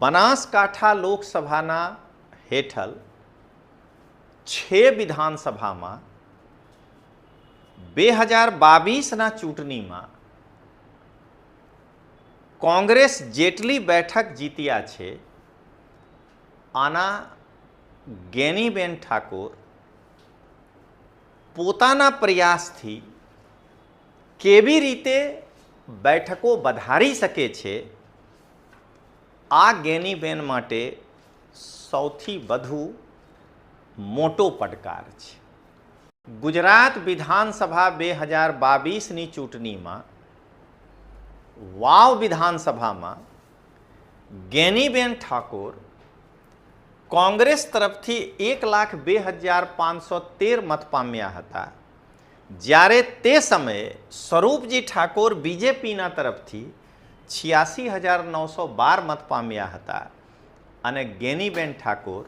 બનાસકાંઠા લોકસભાના હેઠળ 6 વિધાનસભામાં 2022ના ચૂંટણીમાં કોંગ્રેસ જેટલી બેઠક જીત્યા છે આના ગેનીબેન ઠાકોર પોતાના પ્રયાસથી કેવી રીતે બેઠકો વધારી શકે છે આ ગેનીબેન માટે સૌથી વધુ મોટો પડકાર છે। ગુજરાત વિધાનસભા 2022ની ચૂંટણીમાં વાવ વિધાનસભામાં ગેનીબેન ઠાકોર કોંગ્રેસ તરફથી 1,02,513 મત પામ્યા હતા, જ્યારે તે સમયે સ્વરૂપજી ઠાકોર બીજેપીના તરફથી 86,912 મત પામ્યા હતા અને ગેનીબેન ઠાકોર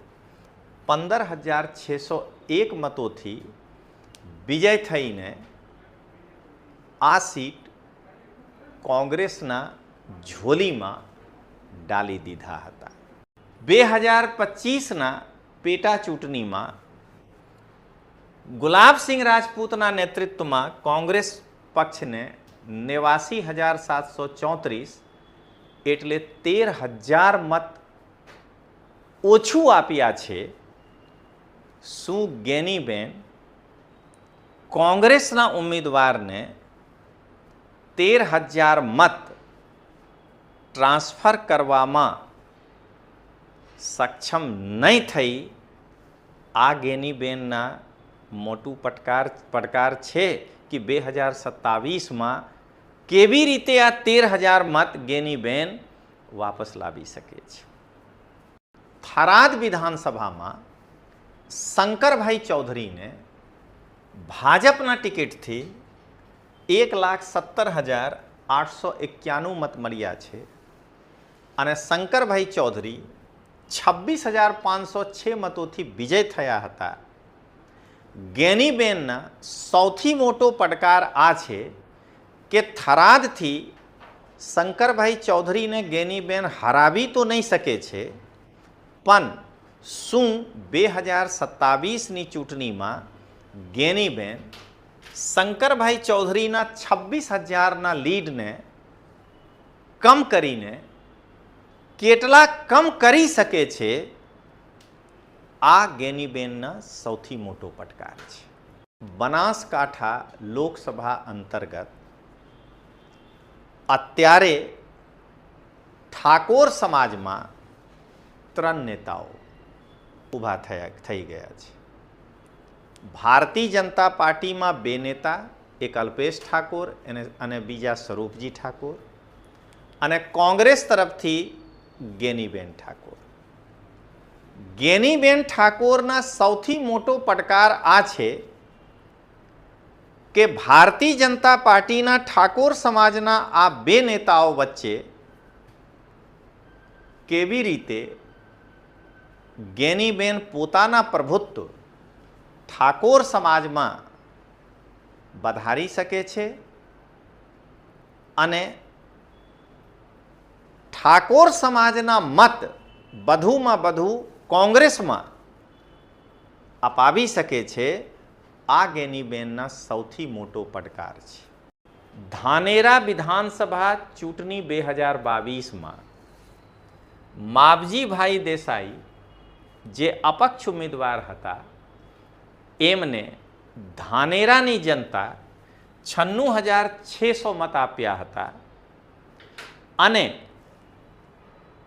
15,601 મતોથી વિજય થઈને આ સીટ કોંગ્રેસના ઝોલીમાં ડાલી દીધા હતા। 2025ના પેટા ચૂંટણીમાં ગુલાબસિંહ રાજપૂતના નેતૃત્વમાં કોંગ્રેસ પક્ષને 89,734 એટલે 13,000 મત ઓછું આપ્યા છે। શું ગેનીબેન કોંગ્રેસના ઉમેદવારને 13,000 મત ટ્રાન્સફર કરવામાં સક્ષમ નહીં થઈ? આ ગેનીબેનના મોટું પડકાર છે કે 2027માં કેવી રીતે આ 13,000 મત ગેનીબેન વાપસ લાવી શકે છે। થરાદ વિધાનસભામાં શંકરભાઈ ચૌધરીને ભાજપના ટિકિટથી 1,17,891 મત મળ્યા છે અને શંકરભાઈ ચૌધરી 26,506 મતોથી વિજય થયા હતા। ગેનીબેનના સૌથી મોટો પડકાર આ છે કે થરાદથી શંકરભાઈ ચૌધરીને ગેનીબેન હરાવી તો નહીં શકે છે, પણ શું 2027ની ચૂંટણીમાં ગેનીબેન શંકરભાઈ ચૌધરીના 26,000ના લીડને કમ કરીને કેટલા કમ કરી શકે છે? આ ગેનીબેનના સૌથી મોટો પડકાર છે। બનાસકાંઠા લોકસભા અંતર્ગત અત્યારે ઠાકોર સમાજમાં 3 નેતાઓ ઊભા થઈ ગયા છે। ભારતીય જનતા પાર્ટીમાં 2 નેતા, એક અલ્પેશ ઠાકોર અને બીજા સ્વરૂપજી ઠાકોર, અને કોંગ્રેસ તરફથી ગેનીબેન ઠાકોર। ગેનીબેન ઠાકોરના સૌથી મોટો પડકાર આ છે કે ભારતીય જનતા પાર્ટીના ઠાકોર સમાજના આ 2 નેતાઓ વચ્ચે કેવી રીતે ગેનીબેન પોતાના પ્રભુત્વ ઠાકોર સમાજમાં વધારી શકે છે અને ઠાકોર સમાજના મત વધુમાં વધુ કોંગ્રેસમાં અપાવી શકે છે। આ ગેનીબેનના સૌથી મોટો પડકાર છે। ધાનેરા વિધાનસભા ચૂંટણી 2022માં માવજીભાઈ દેસાઈ જે અપક્ષ ઉમેદવાર હતા એમને ધાનેરાની જનતા 96,600 મત આપ્યા હતા અને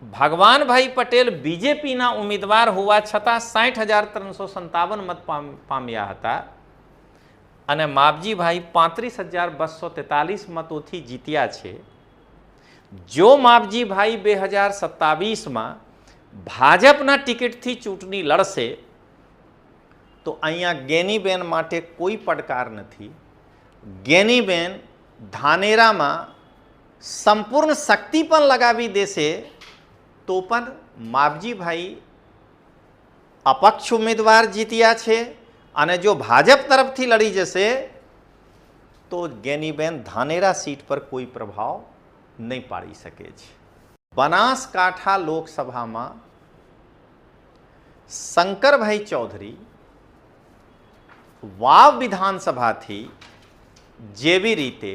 ભગવાનભાઈ પટેલ બીજેપીના ઉમેદવાર હોવા છતાં 60,357 મત પામ્યા હતા અને માવજીભાઈ 35,243 મતોથી જીત્યા છે। જો માવજીભાઈ 2027માં ભાજપના ટિકિટથી ચૂંટણી લડશે તો અહીંયા ગેનીબેન માટે કોઈ પડકાર નથી। ગેનીબેન ધાનેરામાં સંપૂર્ણ શક્તિ પણ લગાવી દેશે તો પણ માવજીભાઈ અપક્ષ ઉમેદવાર જીત્યા છે અને જો ભાજપ તરફથી લડી જશે તો ગેનીબેન ધાનેરા સીટ પર કોઈ પ્રભાવ નહીં પાડી શકે છે। બનાસકાંઠા લોકસભામાં શંકરભાઈ ચૌધરી વાવ વિધાનસભાથી જેવી રીતે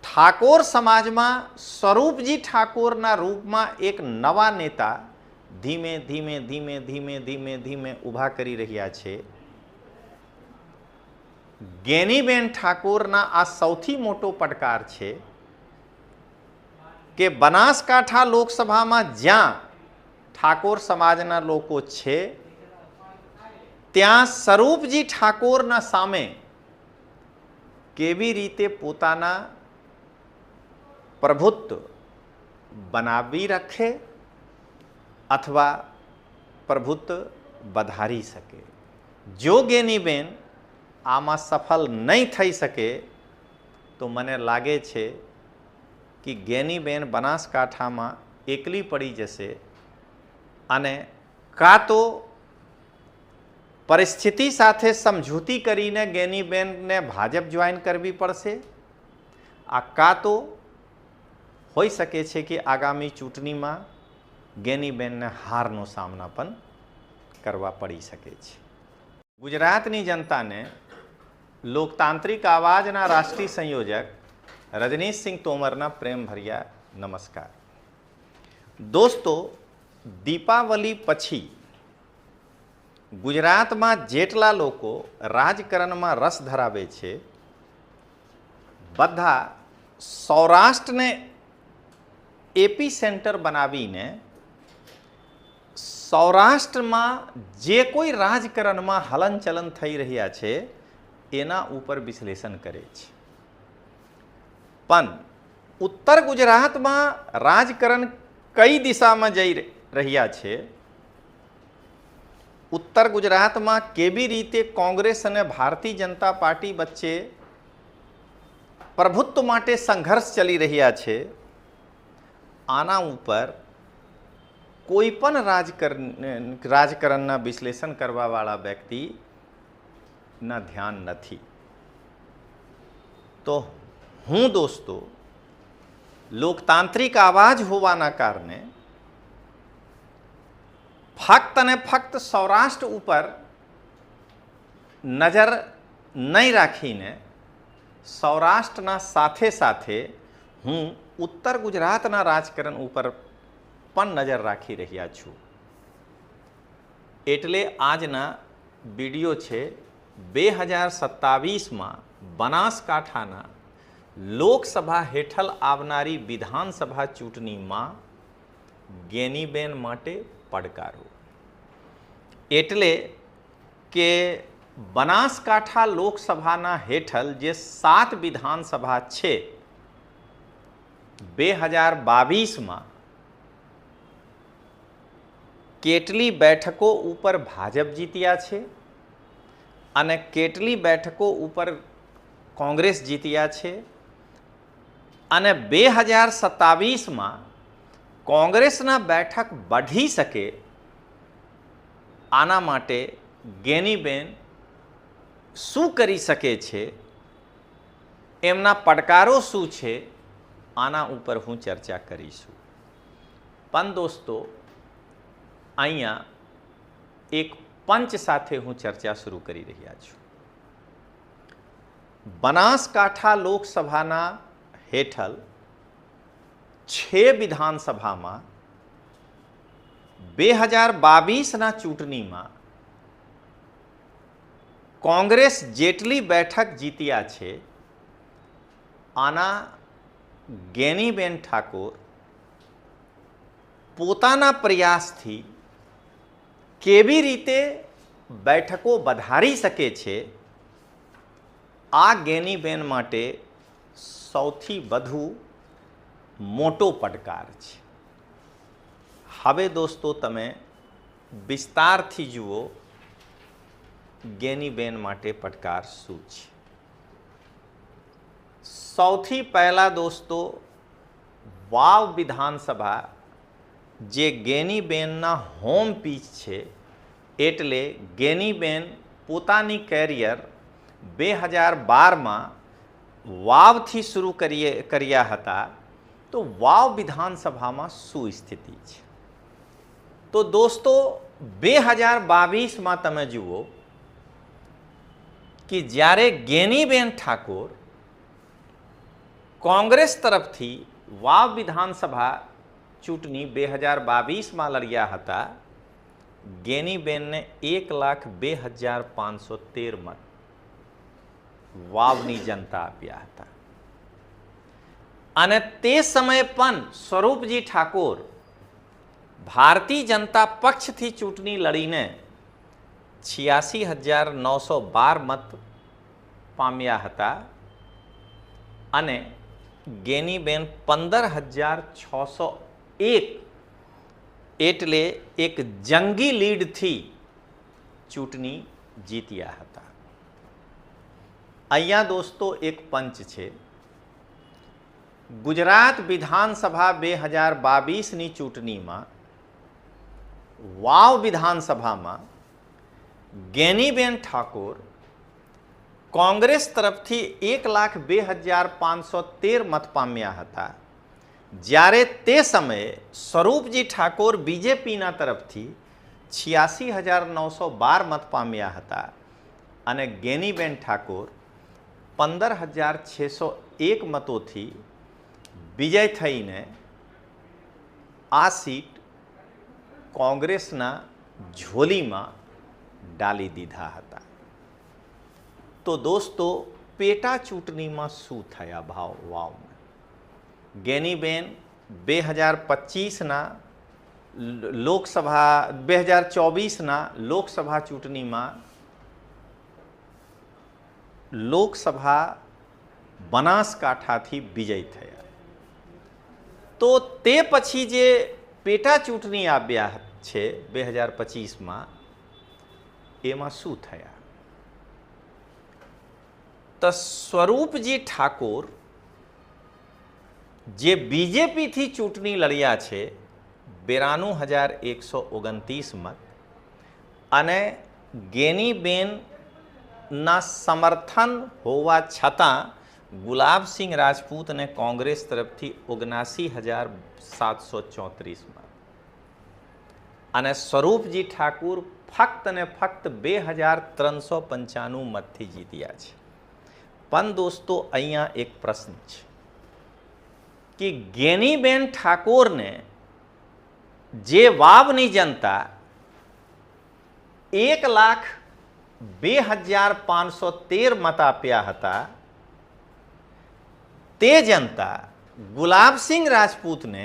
ઠાકોર સમાજમાં સ્વરૂપજી ઠાકોરના રૂપમાં એક નવા નેતા ધીમે ધીમે ધીમે ધીમે ધીમે ધીમે ઊભા કરી રહ્યા છે, ગેનીબેન ઠાકોરના આ સૌથી મોટો પડકાર છે કે બનાસકાંઠા લોકસભામાં જ્યાં ઠાકોર સમાજના લોકો છે ત્યાં સ્વરૂપજી ઠાકોરના સામે કેવી રીતે પોતાના પ્રભુત્વ બનાવી રાખે અથવા પ્રભુત્વ વધારી શકે. જો ગેનીબેન આમાં સફળ નહીં થઈ શકે તો મને લાગે છે કે ગેનીબેન બનાસકાંઠામાં એકલી પડી જશે અને કાં તો પરિસ્થિતિ સાથે સમજૂતી કરીને ગેનીબેનને ભાજપ જોઈન કરવી પડશે, આ કાં તો હોઈ શકે છે કે આગામી ચૂંટણીમાં ગેનીબેનને હારનો સામના પણ કરવા પડી શકે છે. ગુજરાતની જનતાને લોકતાંત્રિક આવાજના રાષ્ટ્રીય સંયોજક રજનીશસિંહ તોમરના પ્રેમભર્યા નમસ્કાર. દોસ્તો, દીપાવલી પછી ગુજરાતમાં જેટલા લોકો રાજકારણમાં રસ ધરાવે છે બધા સૌરાષ્ટ્રને એપી સેન્ટર બનાવીને સૌરાષ્ટ્રમાં જે કોઈ રાજકારણમાં હલનચલન થઈ રહ્યા છે એના ઉપર વિશ્લેષણ કરે છે. પણ ઉત્તર ગુજરાતમાં રાજકારણ કઈ દિશામાં જઈ રહ્યા છે, ઉત્તર ગુજરાતમાં કેવી રીતે કોંગ્રેસ અને ભારતીય જનતા પાર્ટી વચ્ચે પ્રભુત્વ માટે સંઘર્ષ ચાલી રહ્યા છે, આના ઉપર કોઈ પણ રાજકારણના વિશ્લેષણ કરવાવાળા વ્યક્તિના ધ્યાન નથી. તો હું દોસ્તો લોકતાંત્રિક આવાજ હોવાના કારણે ફક્ત અને ફક્ત સૌરાષ્ટ્ર ઉપર નજર નહીં રાખીને સૌરાષ્ટ્રના સાથે સાથે હું ઉત્તર ગુજરાતના રાજકારણ ઉપર પણ નજર રાખી રહ્યા છું. એટલે આજના વિડીયો છે 2027માં બનાસકાંઠાના લોકસભા હેઠળ આવનારી વિધાનસભા ચૂંટણીમાં ગેનીબેન માટે પડકારો. એટલે કે બનાસકાંઠા લોકસભાના હેઠળ જે 7 વિધાનસભા છે 2022માં કેટલી બેઠકો ઉપર ભાજપ જીત્યા છે અને કેટલી બેઠકો ઉપર કોંગ્રેસ જીત્યા છે અને 2027માં કોંગ્રેસના બેઠક વધી શકે આના માટે ગેનીબેન શું કરી શકે છે, એમના પડકારો શું છે, આના ઉપર હું ચર્ચા કરીશું. પણ દોસ્તો અહીંયા એક પંચ સાથે હું ચર્ચા શરૂ કરી રહ્યા છું. બનાસકાંઠા લોકસભાના હેઠળ 6 વિધાનસભામાં 2022ના ચૂંટણીમાં કોંગ્રેસ જેટલી બેઠક જીત્યા છે આના ગેનીબેન ઠાકોર પોતાના પ્રયાસથી કેવી રીતે બેઠકો વધારી શકે છે, આ ગેનીબેન માટે સૌથી વધુ મોટો પડકાર છે. હવે દોસ્તો તમે વિસ્તારથી જુઓ ગેનીબેન માટે પડકાર શું છે. સૌથી પહેલા દોસ્તો વાવ વિધાનસભા જે ગેનીબેનના હોમ પીચ છે, એટલે ગેનીબેન પોતાની કેરિયર 2012માં વાવથી શરૂ કર્યા હતા તો વાવ વિધાનસભામાં શું સ્થિતિ છે? તો દોસ્તો 2022માં તમે જુઓ કે જ્યારે ગેનીબેન ઠાકોર કોંગ્રેસ તરફથી વાવ વિધાનસભા ચૂંટણી 2022માં લડ્યા હતા, ગેનીબેનને 1,02,513 મત વાવની જનતા આપ્યા હતા. અને તે સમયે પણ સ્વરૂપજી ઠાકોર ભારતીય જનતા પક્ષથી ચૂંટણી લડીને 86,912 મત પામ્યા હતા અને ગેનીબેન 15,601 એટલે એક જંગી લીડથી ચૂંટણી જીત્યા હતા. અહીંયા દોસ્તો એક પંચ છે. ગુજરાત વિધાનસભા 2022ની ચૂંટણીમાં વાવ વિધાનસભામાં ગેનીબેન ઠાકોર કોંગ્રેસ તરફથી 1,02,513 મત પામ્યા હતા, જ્યારે તે સમયે સ્વરૂપજી ઠાકોર બીજેપીના તરફથી 86,912 મત પામ્યા હતા અને ગેનીબેન ઠાકોર 15,601 મતોથી વિજય થઈને આ સીટ કોંગ્રેસના ઝોલીમાં ડાલી દીધા હતા. તો દોસ્તો પેટા ચૂંટણીમાં શું થયા વાવમાં? ગેનીબેન 2025ના લોકસભા 2024ના લોકસભા ચૂંટણીમાં લોકસભા બનાસકાંઠાથી વિજય થયા. તો તે પછી જે પેટા ચૂંટણી આવ્યા છે 2025માં, એમાં શું થયા? તો સ્વરૂપજી ઠાકોર જે બીજેપીથી ચૂંટણી લડ્યા છે 92,129 મત અને ગેનીબેનના સમર્થન હોવા છતાં ગુલાબસિંહ રાજપૂત અને કોંગ્રેસ તરફથી 79,734 મત અને સ્વરૂપજી ઠાકુર ફક્ત ને ફક્ત 2,395 મતથી જીત્યા છે. પણ દોસ્તો અહીંયા એક પ્રશ્ન છે કે ગેનીબેન ઠાકોરને જે વાવની જનતા 1,02,513 મત આપ્યા હતા, તે જનતા ગુલાબસિંહ રાજપૂતને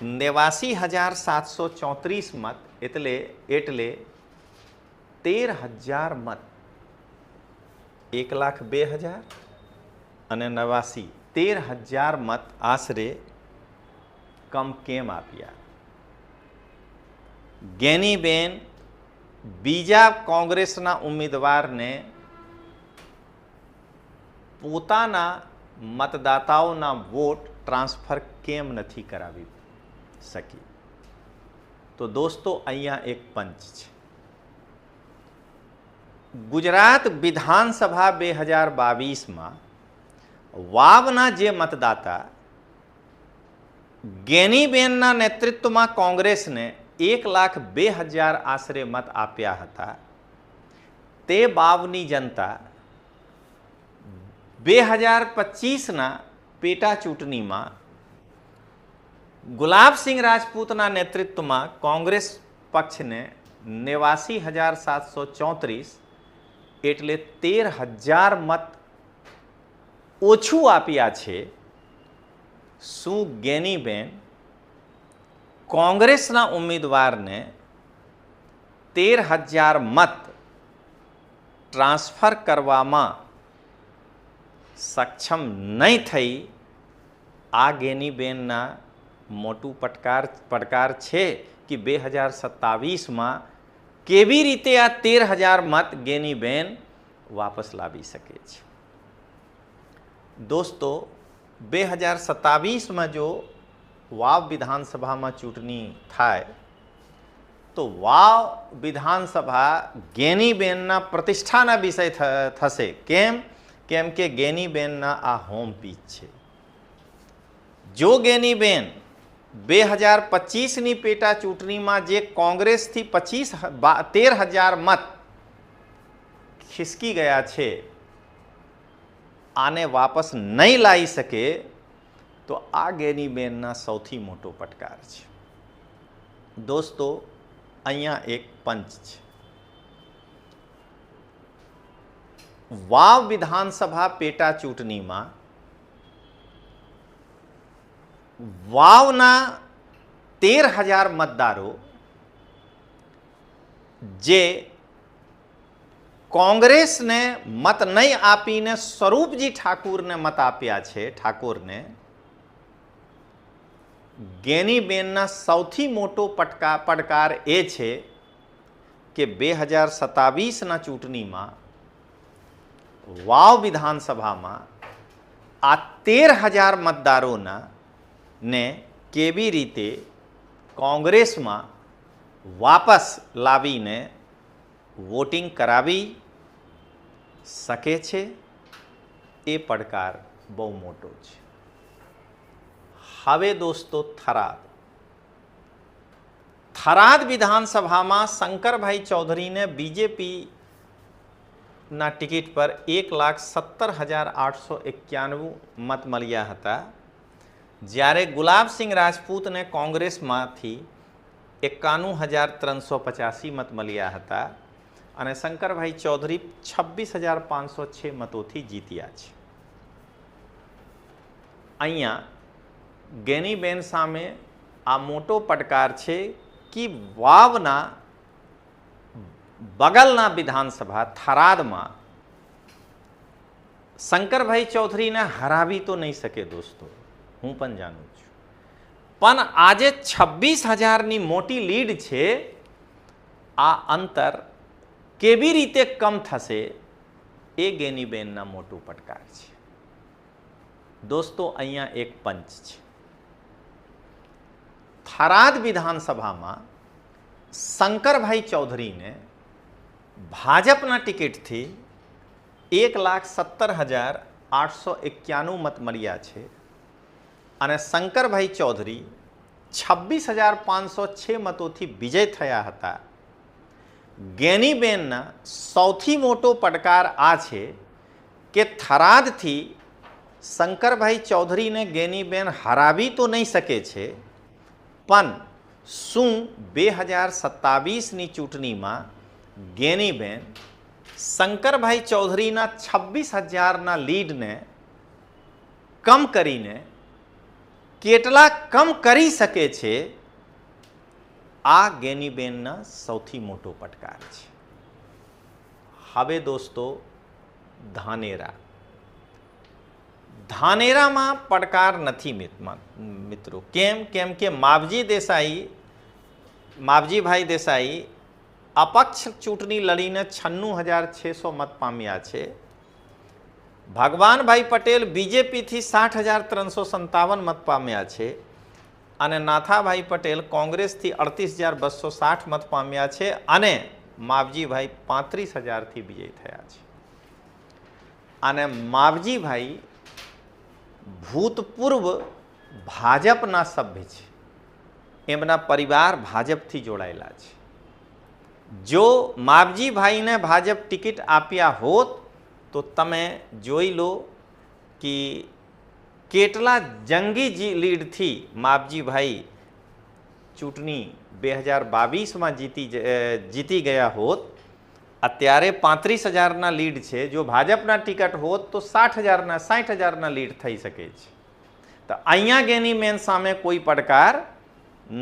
89,734 મત એટલે 13,000 મત, 1,02,000 અને 89 13,000 મત આશરે કમ કેમ આપ્યા? ગેનીબેન બીજા કોંગ્રેસના ઉમેદવારને પોતાના મતદાતાઓના વોટ ટ્રાન્સફર કેમ નથી કરાવી શકી? તો દોસ્તો અહીંયા એક પંચ છે. ગુજરાત વિધાનસભા 2022માં વાવના જે મતદાતા ગેનીબેનના નેતૃત્વમાં કોંગ્રેસને 1,02,000 આશરે મત આપ્યા હતા, તે વાવની જનતા 2025ના પેટા ચૂંટણીમાં ગુલાબસિંહ રાજપૂતના નેતૃત્વમાં કોંગ્રેસ પક્ષને 89,734 એટલે 13,000 મત ઓછું આપ્યા છે. શું ગેનીબેન કોંગ્રેસના ઉમેદવારને 13,000 મત ટ્રાન્સફર કરવામાં સક્ષમ નહીં થઈ? આ ગેનીબેનના મોટું પડકાર છે કે 2027માં કેવી રીતે આ 13,000 મત ગેનીબેન વાપસ લાવી શકે છે? દોસ્તો 2027માં જો વાવ વિધાનસભામાં ચૂંટણી થાય તો વાવ વિધાનસભા ગેનીબેનના પ્રતિષ્ઠાના વિષય થશે. કેમ કે ગેનીબેનના આ હોમ પીચ છે. જો ગેનીબેન 2025ની પેટા ચૂંટણીમાં જે કોંગ્રેસથી 13,000 મત ખિસકી ગયા છે આને વાપસ નહીં લાવી શકે તો આ ગેનીબેનના સૌથી મોટો પડકાર છે. દોસ્તો, અહીંયા એક પંચ છે. વાવ વિધાનસભા પેટા ચૂંટણીમાં વાવના 13,000 મતદારો જે કોંગ્રેસને મત નહીં આપીને સ્વરૂપજી ઠાકુરને મત આપ્યા છે, ઠાકોરને, ગેનીબેનના સૌથી મોટો પડકાર એ છે કે 2027ના ચૂંટણીમાં વાવ વિધાનસભામાં આ 13,000 મતદારોના ને કેવી રીતે કોંગ્રેસમાં વાપસ લાવીને વોટિંગ કરાવી શકે છે. એ પડકાર બહુ મોટો છે. હવે દોસ્તો, થરાદ વિધાનસભામાં શંકરભાઈ ચૌધરીને બીજેપીના ટિકિટ પર 1,17,891 મત મળ્યા હતા, જ્યારે ગુલાબસિંહ રાજપૂતને કોંગ્રેસમાંથી 91,385 મત મળ્યા હતા અને શંકરભાઈ ચૌધરી 26,506 મતોથી જીત્યા છે. અહીંયા ગેનીબેન સામે આ મોટો પડકાર છે કે વાવના બગલના વિધાનસભા થરાદમાં શંકરભાઈ ચૌધરીને હરાવી તો નહીં શકે દોસ્તો, હું પણ જાણું છું, પણ આજે 26,000ની મોટી લીડ છે. આ અંતર કેવી રીતે કમ થશે એ ગેનીબેનના મોટું પડકાર છે. દોસ્તો, અહીંયા એક પંચ છે. થરાદ વિધાનસભામાં શંકરભાઈ ચૌધરીને ભાજપના ટિકિટથી 1,17,891 મત મળ્યા છે અને શંકરભાઈ ચૌધરી 26,506 મતોથી વિજય થયા હતા. ગેનીબેનના સૌથી મોટો પડકાર આ છે કે થરાદથી શંકરભાઈ ચૌધરીને ગેનીબેન હરાવી તો નહીં શકે છે, પણ શું 2027ની ચૂંટણીમાં ગેનીબેન શંકરભાઈ ચૌધરીના 26,000ના લીડને કમ કરીને કેટલા કમ કરી શકે છે? આ ગેનીબેનના સૌથી મોટો પડકાર છે. હવે દોસ્તો, ધાનેરામાં પડકાર નથી મિત્રો. કેમ કે માવજીભાઈ દેસાઈ અપક્ષ ચૂંટણી લડીને 96,600 મત પામ્યા છે. ભગવાનભાઈ પટેલ બીજેપીથી 60,357 મત પામ્યા છે અને નાથાભાઈ પટેલ કોંગ્રેસથી 38,260 મત પામ્યા છે અને માવજીભાઈ 35,000થી વિજય થયા છે. અને માવજીભાઈ ભૂતપૂર્વ ભાજપના સભ્ય છે, એમના પરિવાર ભાજપથી જોડાયેલા છે. જો માવજીભાઈને ભાજપ ટિકિટ આપ્યા હોત તો તમે જોઈ લો કે કેટલા જંગી લીડથી માવજીભાઈ ચૂંટણી 2022માં જીતી ગયા હોત. અત્યારે 35,000ના લીડ છે. જો ભાજપના ટિકિટ હોત તો 60,000ના લીડ થઈ શકે છે. તો અહીંયા ગેનીબેન સામે કોઈ પડકાર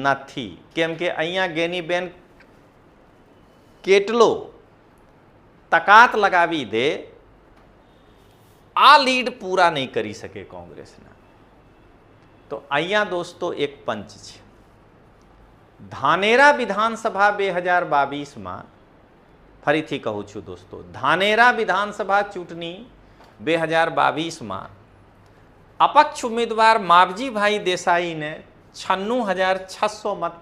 નથી, કેમ કે અહીંયા ગેનીબેન કેટલો તકાત લગાવી દે આ લીડ પૂરા નહીં કરી શકે કોંગ્રેસના. તો અહીંયા દોસ્તો એક પંચ છે. ધાનેરા વિધાનસભા 2022માં ફરીથી કહું છું દોસ્તો, ધાનેરા વિધાનસભા ચૂંટણી 2022માં અપક્ષ ઉમેદવાર માવજીભાઈ દેસાઈને 96,600 મત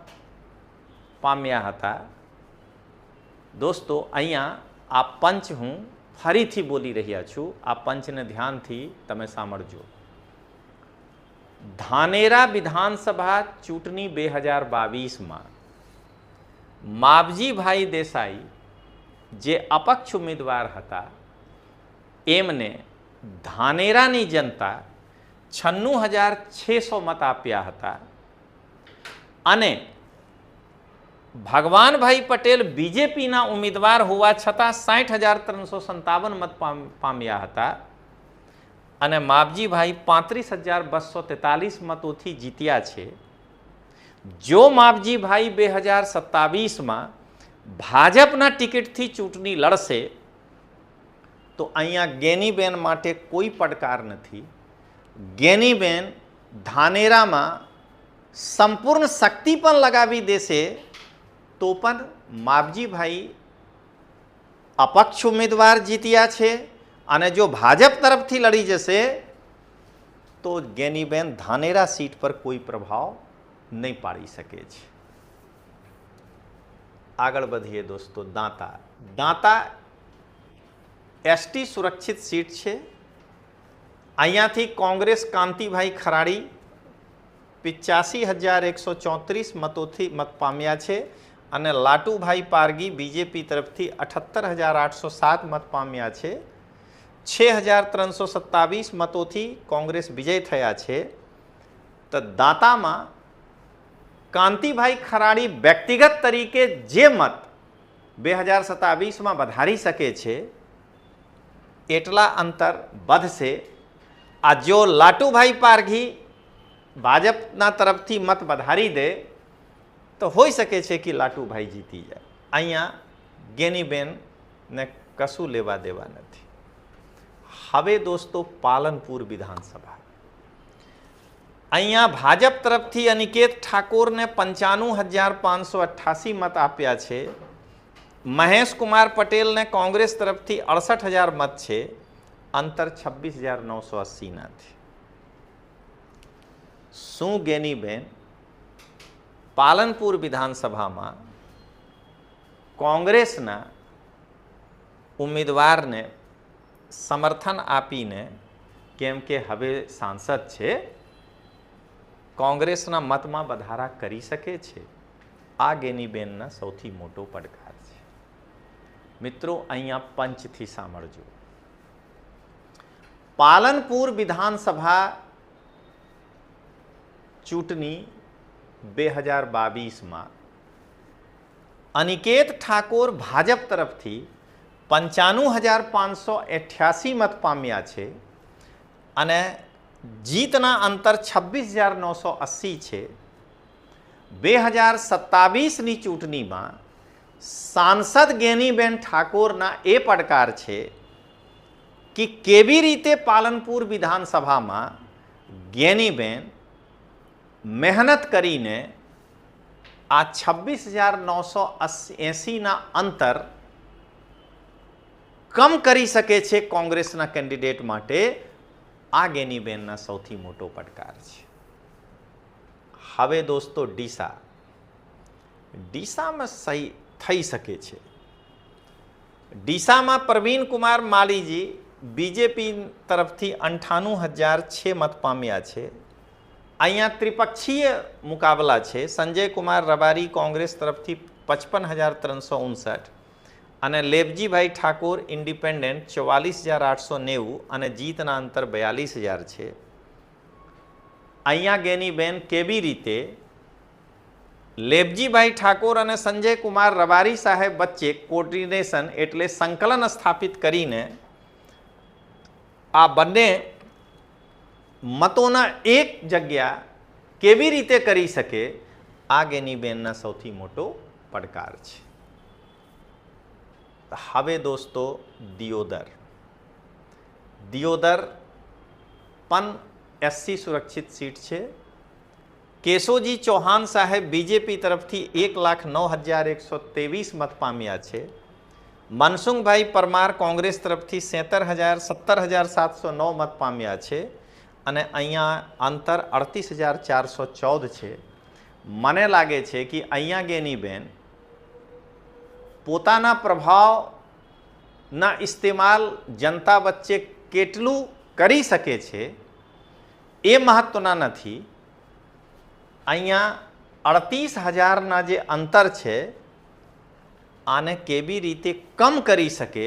પામ્યા હતા. દોસ્તો, અહીંયા આ પંચ હું ફરીથી બોલી રહ્યા છું, આ પંચને ધ્યાનથી તમે સાંભળજો. ધાનેરા વિધાનસભા ચૂંટણી 2022માં માવજીભાઈ દેસાઈ જે અપક્ષ ઉમેદવાર હતા એમને ધાનેરાની જનતા 96,600 મત આપ્યા હતા અને ભગવાનભાઈ પટેલ બીજેપીના ઉમેદવાર હોવા છતાં 60,357 મત પામ્યા હતા અને માવજીભાઈ 35,243 મતોથી જીત્યા છે. જો માવજીભાઈ 2027માં ભાજપના ટિકિટથી ચૂંટણી લડશે તો અહીંયા ગેનીબેન માટે કોઈ પડકાર નથી. ગેનીબેન ધાનેરામાં સંપૂર્ણ શક્તિ પણ લગાવી દેશે તો પણ માવજીભાઈ અપક્ષ ઉમેદવાર જીત્યા છે અને જો ભાજપ તરફથી લડી જશે તો ગેનીબેન ધાનેરા સીટ પર કોઈ પ્રભાવ નહીં પાડી શકે છે. આગળ વધીએ દોસ્તો. દાંતા એસટી સુરક્ષિત સીટ છે. અહીંયાથી કોંગ્રેસ કાંતિભાઈ ખરાડી 85,134 મતોથી મત પામ્યા છે અને લાટુભાઈ પારગી બીજેપી તરફથી 78,807 મત પામ્યા છે. 6,327 મતોથી કોંગ્રેસ વિજય થયા છે. તો દાંતામાં કાંતિભાઈ ખરાડી વ્યક્તિગત તરીકે જે મત 2027માં વધારી શકે છે એટલા અંતર વધશે. આ જો લાટુભાઈ પારઘી ભાજપના તરફથી મત વધારી દે તો હોઈ શકે છે કે લાટુભાઈ જીતી જાય. અહીંયા ગેનીબેનને કશું લેવા દેવા નથી. હવે દોસ્તો પાલનપુર વિધાનસભા. અહીંયા ભાજપ તરફથી અનિકેત ઠાકોરને 95,588 મત આપ્યા છે. મહેશ કુમાર પટેલને કોંગ્રેસ તરફથી 68,000 મત છે. અંતર 26,980 છે. શું ગેનીબેન પાલનપુર વિધાનસભામાં કોંગ્રેસના ઉમેદવારને સમર્થન આપીને, કેમ કે હવે સાંસદ છે, કોંગ્રેસના મતમાં વધારા કરી શકે છે? આ ગેનીબેનના સૌથી મોટો પડકાર છે. મિત્રો અહીંયા પંચથી સાંભળજો. પાલનપુર વિધાનસભા ચૂંટણી 2022માં અનિકેત ઠાકોર ભાજપ તરફથી 95,588 મત પામ્યા છે અને જીતના અંતર 26,980 છે. 2027ની ચૂંટણીમાં સાંસદ ગેનીબેન ઠાકોરના એ પડકાર છે કે કેવી રીતે પાલનપુર વિધાનસભામાં ગેનીબેન મહેનત કરીને આ 26,980ના અંતર કમ કરી શકે છે કોંગ્રેસના કેન્ડિડેટ માટે. આ ગેનીબેનના સૌથી મોટો પડકાર છે. હવે દોસ્તો ડીસામાં સહી થઈ શકે છે. ડીસામાં પ્રવીણ કુમાર માલીજી બીજેપી તરફથી 98,006 મત પામ્યા છે. અહીંયા ત્રિપક્ષીય મુકાબલા છે. સંજય કુમાર રબારી કોંગ્રેસ તરફથી 55,359 અને લેબજીભાઈ ઠાકોર ઇન્ડિપેન્ડન્ટ 44,890 અને જીતના અંતર 42,000 છે. અહીંયા ગેનીબેન કેવી રીતે લેબજીભાઈ ઠાકોર અને સંજય કુમાર રબારી સાહેબ વચ્ચે કોર્ડિનેશન એટલે સંકલન સ્થાપિત કરીને આ બંને મતોના એક જગ્યા કેવી રીતે કરી શકે, આ ગેનીબેનના સૌથી મોટો પડકાર છે. હવે દોસ્તો દિયોદર પણ એસસી સુરક્ષિત સીટ છે. કેશોજી ચૌહાણ સાહેબ બીજેપી તરફથી 1,09,123 મત પામ્યા છે. મનસુખભાઈ પરમાર કોંગ્રેસ તરફથી 17,709 મત પામ્યા છે અને અહીંયા અંતર 38,414 છે. મને લાગે છે કે અહીંયા ગેનીબેન પોતાના પ્રભાવના ઇસ્તેમાલ જનતા વચ્ચે કેટલું કરી શકે છે એ મહત્વના નથી. અહીંયા 38,000ના જે અંતર છે આને કેવી રીતે કમ કરી શકે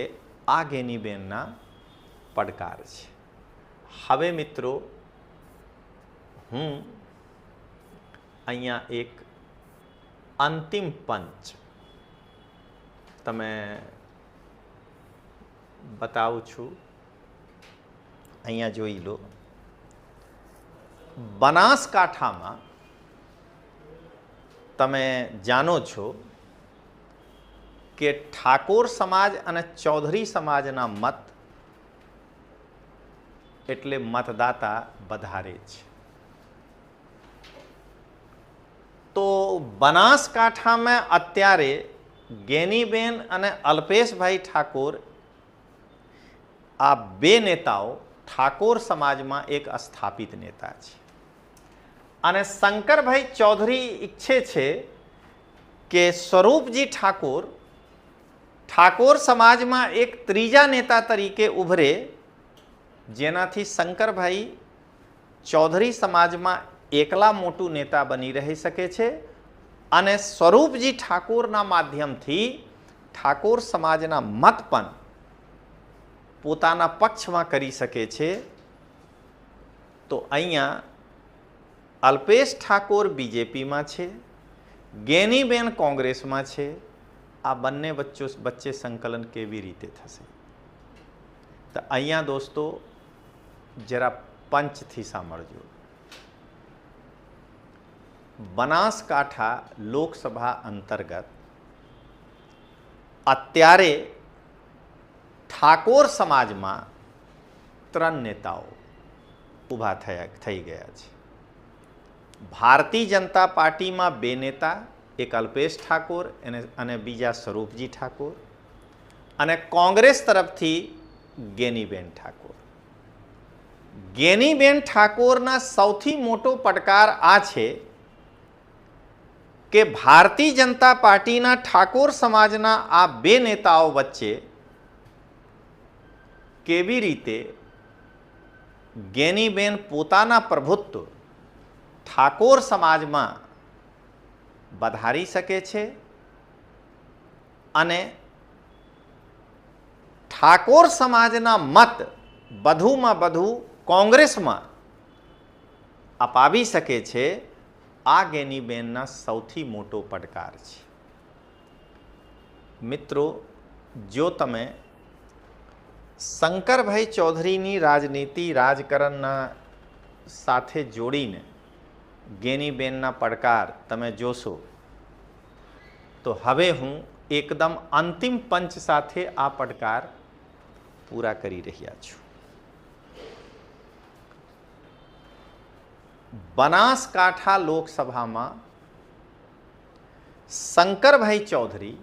આ ગેનીબેનના પડકાર છે. હવે મિત્રો હું અહીંયા એક અંતિમ પંચ તમે બતાવું છું. અહીંયા જોઈ લો. બનાસકાંઠામાં તમે જાણો છો કે ઠાકોર સમાજ અને ચૌધરી સમાજના મત એટલે મતદાતા વધારે છે. તો બનાસકાંઠામાં અત્યારે ગેનીબેન અને અલ્પેશભાઈ ઠાકોર આ બે નેતાઓ ઠાકોર સમાજમાં એક સ્થાપિત નેતા છે. અને શંકરભાઈ ચૌધરી ઈચ્છે છે કે સ્વરૂપજી ઠાકોર ઠાકોર સમાજમાં એક ત્રીજા નેતા તરીકે ઉભરે, જેનાથી શંકરભાઈ ચૌધરી સમાજમાં એકલા મોટું નેતા બની રહી શકે છે અને સ્વરૂપજી ઠાકોરના માધ્યમથી ઠાકોર સમાજના મત પણ પોતાના પક્ષમાં કરી શકે છે. તો અહીંયા અલ્પેશ ઠાકોર બીજેપીમાં છે, ગેનીબેન કોંગ્રેસમાં છે. આ બંને વચ્ચે સંકલન કેવી રીતે થશે? તો અહીંયા દોસ્તો જરા પંચથી સાંભળજો. બનાસકાંઠા લોકસભા અંતર્ગત અત્યારે ઠાકોર સમાજમાં 3 નેતાઓ ઊભા થઈ ગયા છે. ભારતીય જનતા પાર્ટીમાં 2 નેતા, એક અલ્પેશ ઠાકોર અને બીજા સ્વરૂપજી ઠાકોર, અને કોંગ્રેસ તરફથી ગેનીબેન ઠાકોર. ગેનીબેન ઠાકોરના સૌથી મોટો પડકાર આ છે કે ભારતીય જનતા પાર્ટીના ઠાકોર સમાજના આ 2 નેતાઓ વચ્ચે કેવી રીતે ગેનીબેન પોતાના પ્રભુત્વ ઠાકોર સમાજમાં વધારી શકે છે અને ઠાકોર સમાજના મત વધુમાં વધુ કોંગ્રેસમાં અપાવી શકે છે. આ ગેનીબેનના સૌથી મોટો પડકાર છે. મિત્રો, જો તમે શંકરભાઈ ચૌધરીની રાજનીતિ રાજકારણના સાથે જોડીને ગેનીબેનના પડકાર તમે જોશો તો હવે હું એકદમ અંતિમ પંચ સાથે આ પડકાર પૂરા કરી રહ્યા છું. બનાસકાંઠા લોકસભામાં શંકરભાઈ ચૌધરી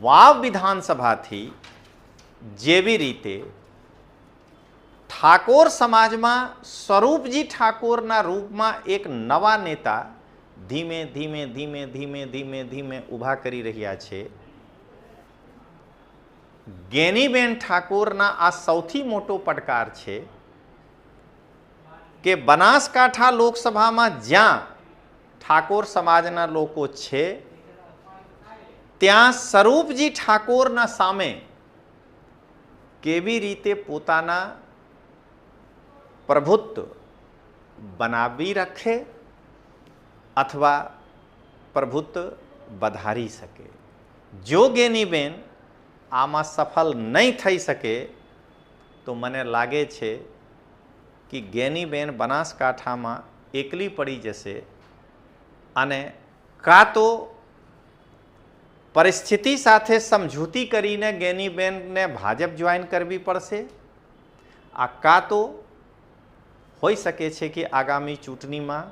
વાવ વિધાનસભાથી જેવી રીતે ઠાકોર સમાજમાં સ્વરૂપજી ઠાકોરના રૂપમાં એક નવા નેતા ધીમે ધીમે ધીમે ધીમે ધીમે ધીમે ઊભા કરી રહ્યા છે, ગેનીબેન ઠાકોરના આ સૌથી મોટો પડકાર છે કે બનાસકાંઠા લોકસભામાં જ્યાં ઠાકોર સમાજના લોકો છે ત્યાં સ્વરૂપજી ઠાકોરના સામે કેવી રીતે પોતાના પ્રભુત્વ બનાવી રાખે અથવા પ્રભુત્વ વધારી શકે. જો ગેનીબેન આમાં સફળ નહીં થઈ શકે તો મને લાગે છે કે ગેનીબેન બનાસકાંઠામાં એકલી પડી જશે અને કાં તો પરિસ્થિતિ સાથે સમજૂતી કરીને ગેનીબેનને ભાજપ જોઈન કરવી પડશે, આ કાં તો હોઈ શકે છે કે આગામી ચૂંટણીમાં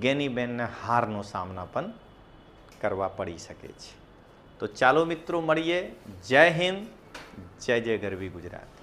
ગેનીબેનને હારનો સામના પણ કરવા પડી શકે છે. તો ચાલો મિત્રો મળીએ. જય હિન્દ, જય જય ગરવી ગુજરાત.